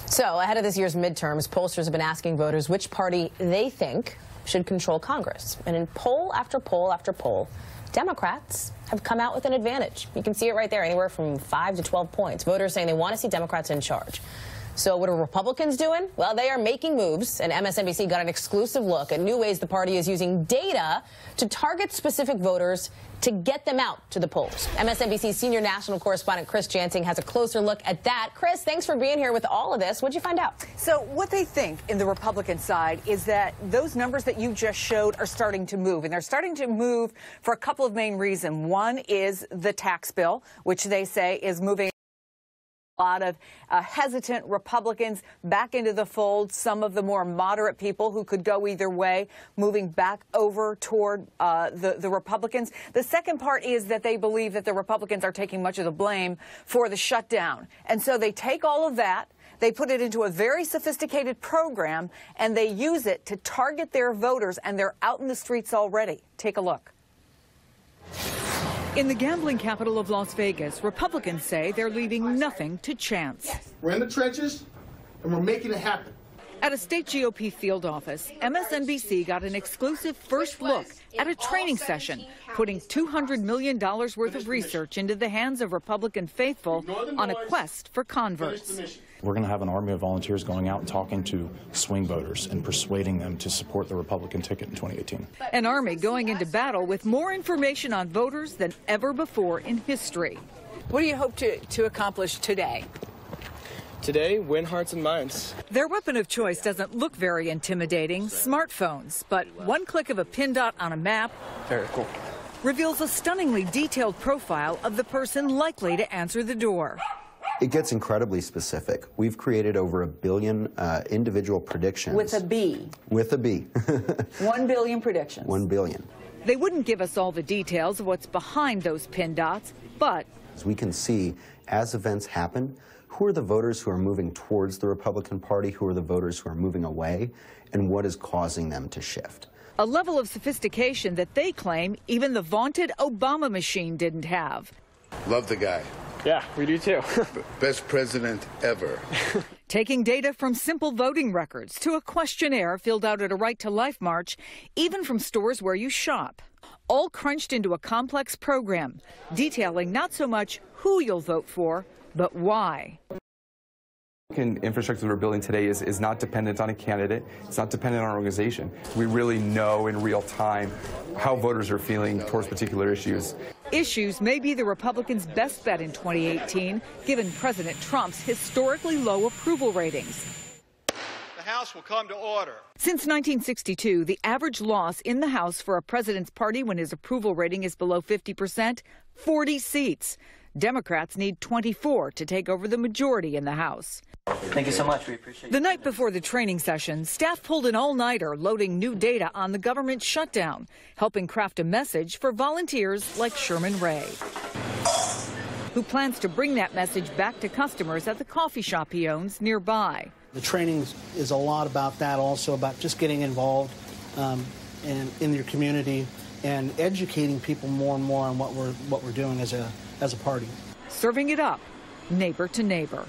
So ahead of this year's midterms, pollsters have been asking voters which party they think should control Congress. And in poll after poll after poll, Democrats have come out with an advantage. You can see it right there, anywhere from 5 to 12 points. Voters saying they want to see Democrats in charge. So what are Republicans doing? Well, they are making moves, and MSNBC got an exclusive look at new ways the party is using data to target specific voters to get them out to the polls. MSNBC's senior national correspondent Chris Jansing has a closer look at that. Chris, thanks for being here with all of this. What'd you find out? So what they think in the Republican side is that those numbers that you just showed are starting to move, and they're starting to move for a couple of main reasons. One is the tax bill, which they say is moving a lot of hesitant Republicans back into the fold, some of the more moderate people who could go either way, moving back over toward the Republicans. The second part is that they believe that the Republicans are taking much of the blame for the shutdown. And so they take all of that, they put it into a very sophisticated program, and they use it to target their voters, and they're out in the streets already. Take a look. In the gambling capital of Las Vegas, Republicans say they're leaving nothing to chance. We're in the trenches, and we're making it happen. At a state GOP field office, MSNBC got an exclusive first look at a training session, putting $200 million worth of research into the hands of Republican faithful on a quest for converts. We're going to have an army of volunteers going out and talking to swing voters and persuading them to support the Republican ticket in 2018. An army going into battle with more information on voters than ever before in history. What do you hope to accomplish today? Today, win hearts and minds. Their weapon of choice doesn't look very intimidating, smartphones, but one click of a pin dot on a map Very cool. reveals a stunningly detailed profile of the person likely to answer the door. It gets incredibly specific. We've created over 1 billion individual predictions. With a B. With a B. 1 billion predictions. 1 billion. They wouldn't give us all the details of what's behind those pin dots, but As we can see, as events happen, who are the voters who are moving towards the Republican Party, who are the voters who are moving away, and what is causing them to shift. a level of sophistication that they claim even the vaunted Obama machine didn't have. Love the guy. Yeah, we do too. Best president ever. Taking data from simple voting records to a questionnaire filled out at a Right to Life march, even from stores where you shop. All crunched into a complex program, detailing not so much who you'll vote for, but why. Infrastructure that we're building today is not dependent on a candidate. It's not dependent on an organization. We really know in real time how voters are feeling towards particular issues. Issues may be the Republicans' best bet in 2018, given President Trump's historically low approval ratings. The House will come to order. Since 1962, the average loss in the House for a president's party when his approval rating is below 50%, 40 seats. Democrats need 24 to take over the majority in the House. Thank you so much. We appreciate it. The night before the training session, staff pulled an all-nighter loading new data on the government shutdown, helping craft a message for volunteers like Sherman Ray, who plans to bring that message back to customers at the coffee shop he owns nearby. The training is a lot about that, also about just getting involved in your community and educating people more and more on what we're doing as a party. Serving it up, neighbor to neighbor.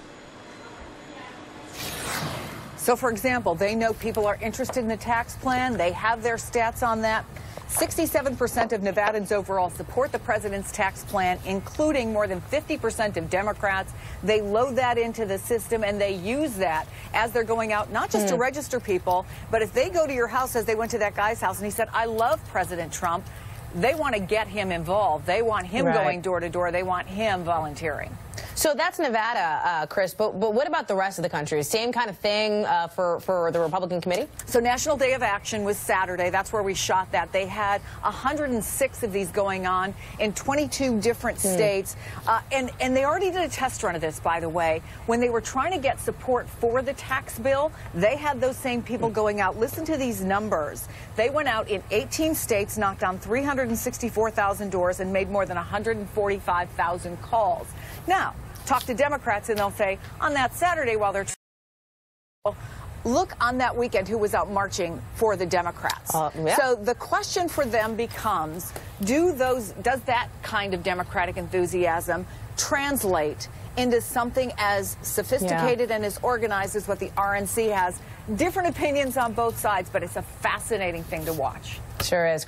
So, for example, they know people are interested in the tax plan. They have their stats on that. 67% of Nevadans overall support the president's tax plan, including more than 50% of Democrats. They load that into the system, and they use that as they're going out, not just to register people, but if they go to your house, as they went to that guy's house, and he said, I love President Trump, they want to get him involved. They want him going door to door. They want him volunteering. So that's Nevada, Chris, but what about the rest of the country? Same kind of thing for the Republican committee? So National Day of Action was Saturday. That's where we shot that. They had 106 of these going on in 22 different states. And they already did a test run of this, by the way. When they were trying to get support for the tax bill, they had those same people going out. Listen to these numbers. They went out in 18 states, knocked on 364,000 doors, and made more than 145,000 calls. Now, talk to Democrats and they'll say, on that Saturday while they're look on that weekend who was out marching for the Democrats. So the question for them becomes, does that kind of Democratic enthusiasm translate into something as sophisticated and as organized as what the RNC has. Different opinions on both sides, but it's a fascinating thing to watch. Sure is.